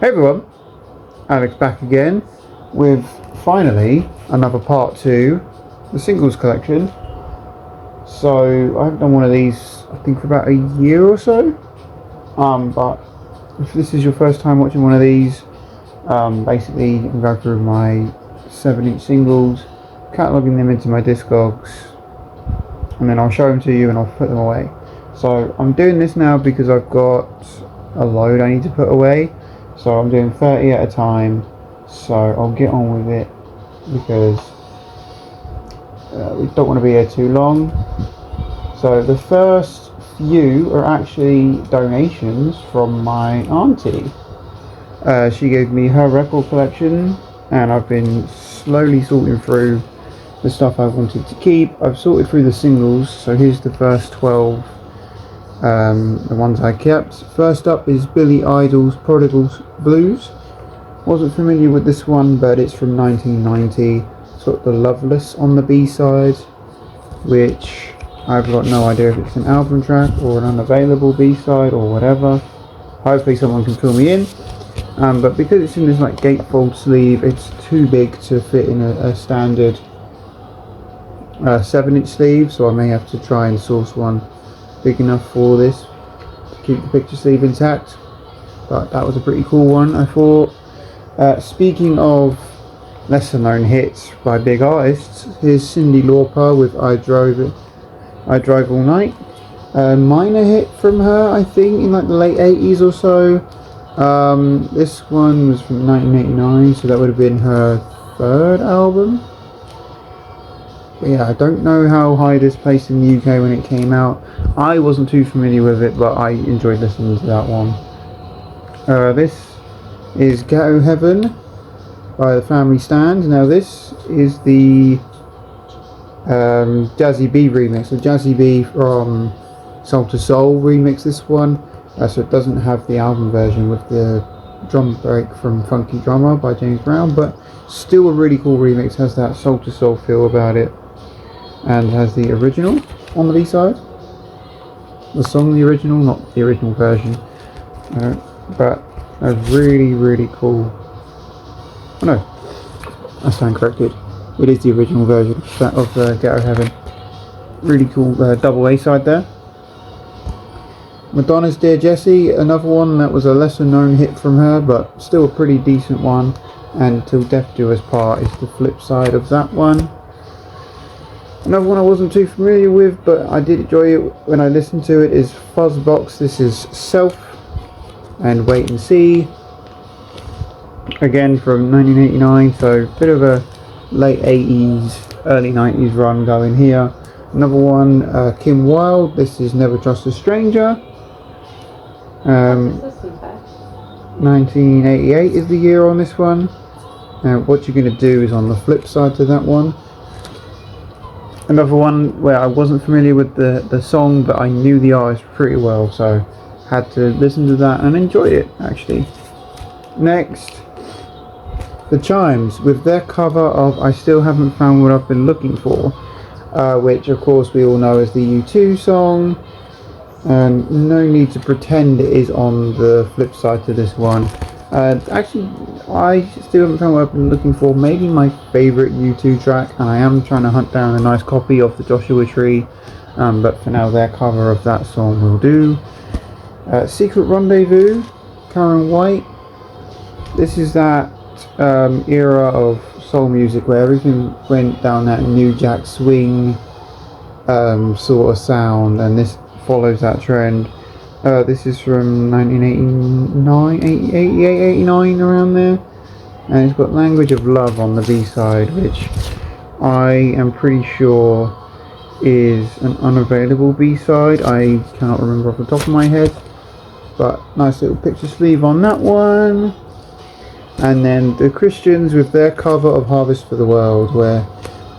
Hey everyone, Alex back again with finally another part to the singles collection. So I haven't done one of these I think for about a year or so. But if this is your first time watching one of these, basically I'm going through my 7-inch singles, cataloguing them into my Discogs, and then I'll show them to you and I'll put them away. So I'm doing this now because I've got a load I need to put away. So I'm doing 30 at a time, so I'll get on with it because we don't want to be here too long. So the first few are actually donations from my auntie. She gave me her record collection and I've been slowly sorting through the stuff I wanted to keep. I've sorted through the singles, so here's the first 12. The ones I kept. First up is Billy Idol's Prodigal Blues. Wasn't familiar with this one, but it's from 1990. It's got the Loveless on the B-side, which I've got no idea if it's an album track or an unavailable B-side or whatever. Hopefully someone can fill me in. But because it's in this like gatefold sleeve, it's too big to fit in a standard 7-inch sleeve, so I may have to try and source one big enough for this to keep the picture sleeve intact. But that was a pretty cool one, I thought. Speaking of lesser known hits by big artists, here's Cyndi Lauper with I Drive All Night. A minor hit from her, I think, in like the late 80s or so. This one was from 1989, so that would have been her third album. But yeah, I don't know how high this placed in the UK when it came out. I wasn't too familiar with it, but I enjoyed listening to that one. This is Ghetto Heaven by the Family Stand. Now this is the Jazzy B remix. So Jazzy B from Soul to Soul remix this one. So it doesn't have the album version with the drum break from Funky Drummer by James Brown, but still a really cool remix. Has that Soul to Soul feel about it, and has the original on the B-side. The song, the original, not the original version. But a really cool. Oh no, I stand corrected. It is the original version of Ghetto Heaven. Really cool double A-side there. Madonna's Dear Jessie, another one that was a lesser known hit from her, but still a pretty decent one. And Till Death Do Us Part is the flip side of that one. Another one I wasn't too familiar with, but I did enjoy it when I listened to it, is Fuzzbox. This is Self and Wait and See. Again from 1989, so a bit of a late 80s, early 90s run going here. Another one, Kim Wilde. This is Never Trust a Stranger. 1988 is the year on this one. What You're Gonna Do is on the flip side to that one. Another one where I wasn't familiar with the song, but I knew the artist pretty well, so had to listen to that and enjoy it actually. Next, The Chimes with their cover of I Still Haven't Found What I've Been Looking For, which of course we all know is the U2 song, and no need to pretend it is on the flip side to this one. Actually, I Still Haven't Found What I've Been Looking For, maybe my favourite U2 track, and I am trying to hunt down a nice copy of the Joshua Tree, but for now their cover of that song will do. Secret Rendezvous, Karen White. This is that era of soul music where everything went down that New Jack Swing sort of sound, and this follows that trend. This is from 1989, 88, 89, around there, and it's got Language of Love on the B-side, which I am pretty sure is an unavailable B-side. I cannot remember off the top of my head, but nice little picture sleeve on that one. And then the Christians with their cover of Harvest for the World, where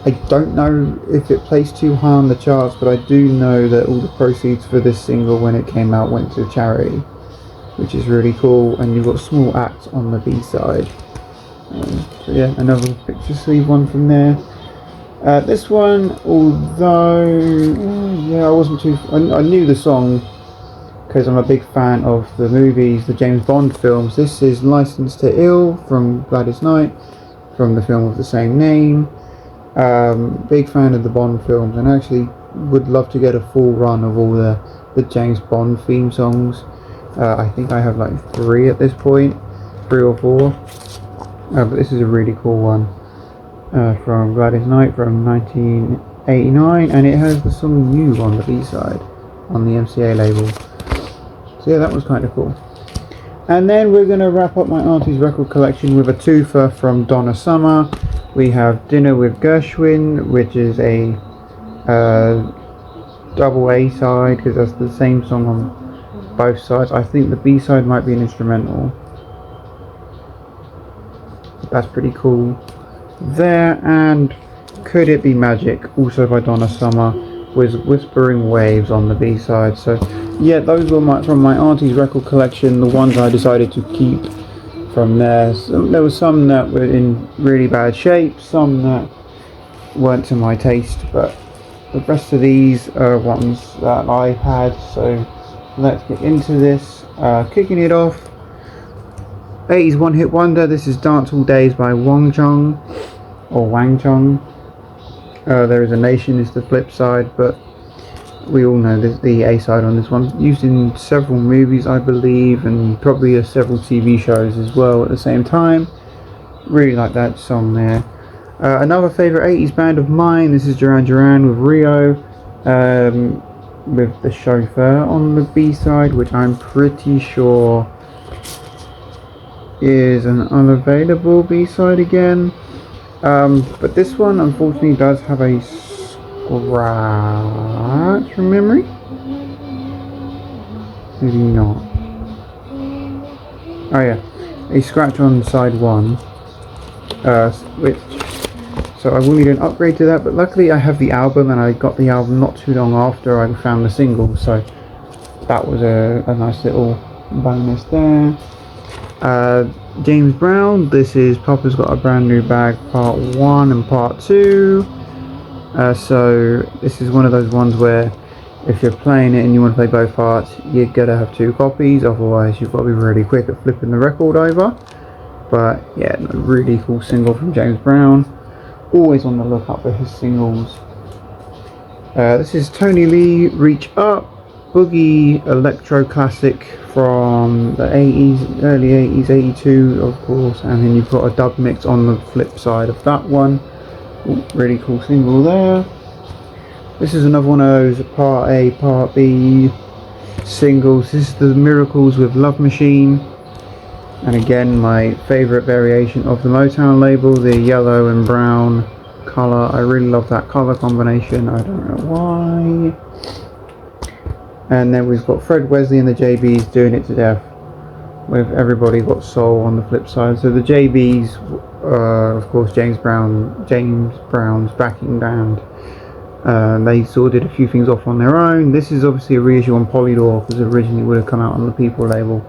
I don't know if it placed too high on the charts, but I do know that all the proceeds for this single when it came out went to charity, which is really cool. And you've got Small Act on the B-side. So yeah, another picture sleeve one from there. This one, although yeah, I wasn't too. I knew the song because I'm a big fan of the movies, the James Bond films. This is Licensed to Ill from Gladys Knight, from the film of the same name. Big fan of the Bond films, and actually would love to get a full run of all the James Bond theme songs. I think I have like 3 at this point, 3 or 4. But this is a really cool one from Gladys Knight from 1989, and it has the song You on the B-side on the MCA label. So yeah, that was kind of cool. And then we're going to wrap up my auntie's record collection with a twofer from Donna Summer. We have Dinner with Gershwin, which is a double A side, because that's the same song on both sides. I think the B side might be an instrumental. That's pretty cool there. And Could It Be Magic, also by Donna Summer, with Whispering Waves on the B side. So yeah, those were from my auntie's record collection, the ones I decided to keep from there. So there were some that were in really bad shape, some that weren't to my taste, but the rest of these are ones that I had. So let's get into this. Kicking it off, 80s one hit wonder. This is Dance All Days by Wang Chung. There Is a Nation is the flip side, but we all know the A side on this one. Used in several movies, I believe, and probably several TV shows as well at the same time. Really like that song there. Another favourite 80s band of mine, this is Duran Duran with Rio, with The Chauffeur on the B side, which I'm pretty sure is an unavailable B side again. But this one unfortunately does have a scratch from memory. Maybe not. Oh yeah, a scratch on side 1, which, so I will need an upgrade to that, but luckily I have the album, and I got the album not too long after I found the single, so that was a nice little bonus there. James Brown, this is Papa's Got a Brand New Bag part 1 and part 2. So this is one of those ones where if you're playing it and you want to play both parts, you're gonna have 2 copies, otherwise you've got to be really quick at flipping the record over. But yeah, really cool single from James Brown. Always on the lookout for his singles. This is Tony Lee, Reach Up, boogie electro classic from the 80s, early 80s, 82 of course, and then you've got a dub mix on the flip side of that one. Ooh, really cool single there. This is another one of those part A, part B singles. This is The Miracles with Love Machine, and again my favourite variation of the Motown label, the yellow and brown colour. I really love that colour combination, I don't know why. And then we've got Fred Wesley and the JBs doing it to death with Everybody Got Soul on the flip side. So the JBs, of course, James Brown's backing band. They sort of did a few things off on their own. This is obviously a reissue on Polydor, because originally would have come out on the People label,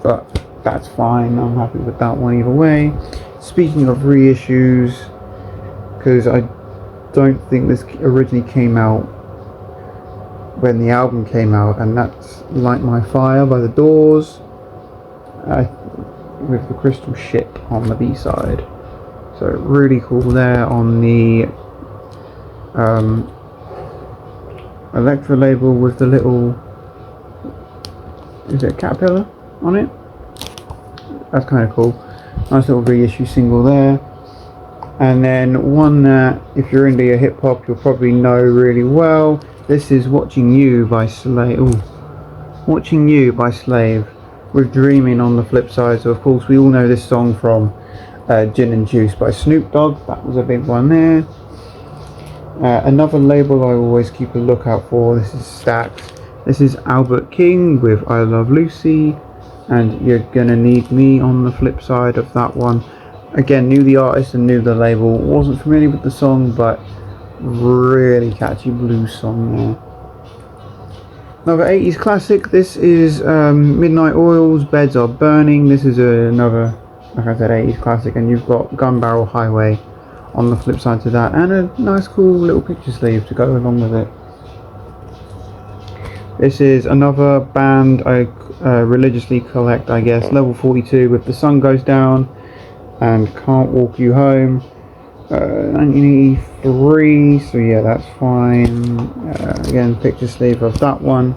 but that's fine. I'm happy with that one either way. Speaking of reissues, because I don't think this originally came out when the album came out, and that's Light My Fire by The Doors, with the Crystal Ship on the B side. So really cool there on the Electra label with the little, is it a caterpillar on it? That's kind of cool. Nice little reissue single there. And then one that, if you're into your hip hop, you'll probably know really well. This is Watching You by Slave. Ooh. Watching You by Slave, with Dreaming on the flip side. So of course we all know this song from Gin and Juice by Snoop Dogg. That was a big one there. Another label I always keep a lookout for, this is Stax. This is Albert King with I Love Lucy, and You're Gonna Need Me on the flip side of that one. Again, knew the artist and knew the label, wasn't familiar with the song, but really catchy blues song there. Another 80s classic, this is Midnight Oil's Beds Are Burning. This is another, like I said, 80s classic, and you've got Gun Barrel Highway on the flip side to that, and a nice cool little picture sleeve to go along with it. This is another band I religiously collect, I guess. Level 42 with The Sun Goes Down and Can't Walk You Home. 1983, so yeah, that's fine. Again, picture sleeve of that one.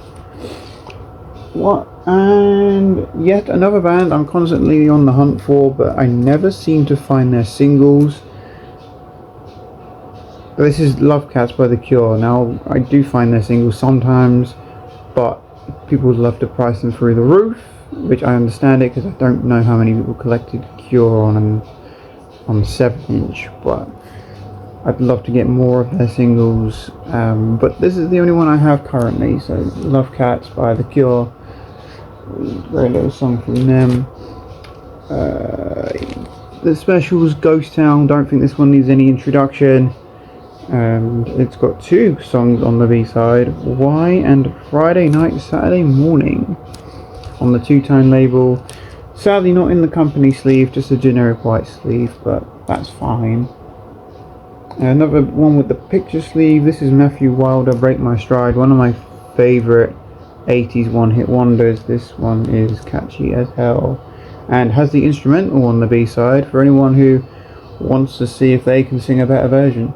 What? And yet another band I'm constantly on the hunt for, but I never seem to find their singles. This is Love Cats by The Cure. Now, I do find their singles sometimes, but people love to price them through the roof, which I understand it, because I don't know how many people collected Cure on 7-inch, but I'd love to get more of their singles, but this is the only one I have currently. So Love Cats by The Cure, very little song from them. The Specials, Ghost Town, don't think this one needs any introduction, and it's got 2 songs on the B-side, Why and Friday Night Saturday Morning, on the 2-tone label. Sadly not in the company sleeve, just a generic white sleeve, but that's fine. Another one with the picture sleeve. This is Matthew Wilder, Break My Stride, one of my favourite 80s one-hit wonders. This one is catchy as hell and has the instrumental on the B-side for anyone who wants to see if they can sing a better version.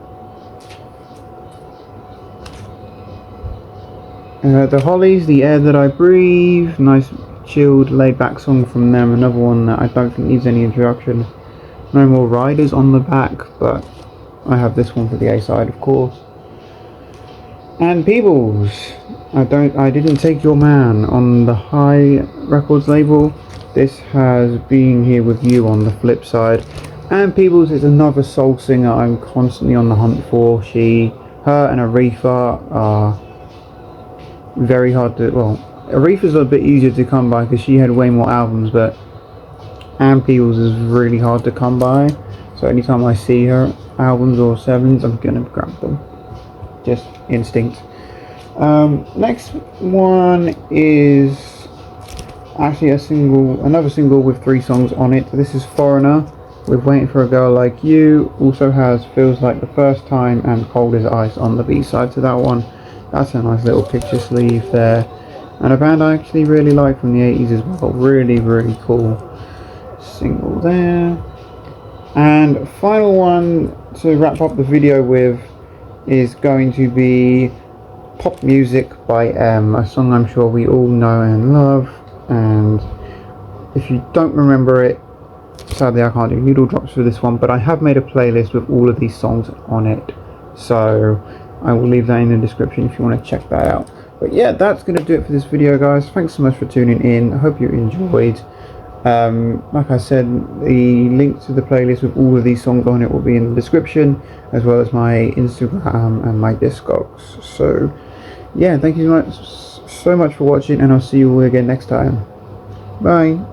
The Hollies, The Air That I Breathe, nice chilled laid back song from them, another one that I don't think needs any introduction. No More Riders on the back, but I have this one for the A side, of course. And Peebles, I didn't take your man on the High Records label. This has Being Here With You on the flip side. And Peebles is another soul singer I'm constantly on the hunt for. Her and Aretha are very hard to, well, Aretha's a bit easier to come by because she had way more albums, but Ann Peebles is really hard to come by. So anytime I see her albums or 7s, I'm gonna grab them. Just instinct. Next one is actually another single with 3 songs on it. This is Foreigner with Waiting for a Girl Like You. Also has Feels Like the First Time and Cold as Ice on the B-side to that one. That's a nice little picture sleeve there. And a band I actually really like from the 80s as well. Really, really cool single there. And final one to wrap up the video with is going to be Pop Music by M, a song I'm sure we all know and love. And if you don't remember it, sadly I can't do needle drops for this one, but I have made a playlist with all of these songs on it, so I will leave that in the description if you want to check that out. But yeah, that's going to do it for this video, guys. Thanks so much for tuning in. I hope you enjoyed. Like I said, the link to the playlist with all of these songs on it will be in the description, as well as my Instagram and my Discogs. So yeah, thank you so much for watching, and I'll see you all again next time. Bye.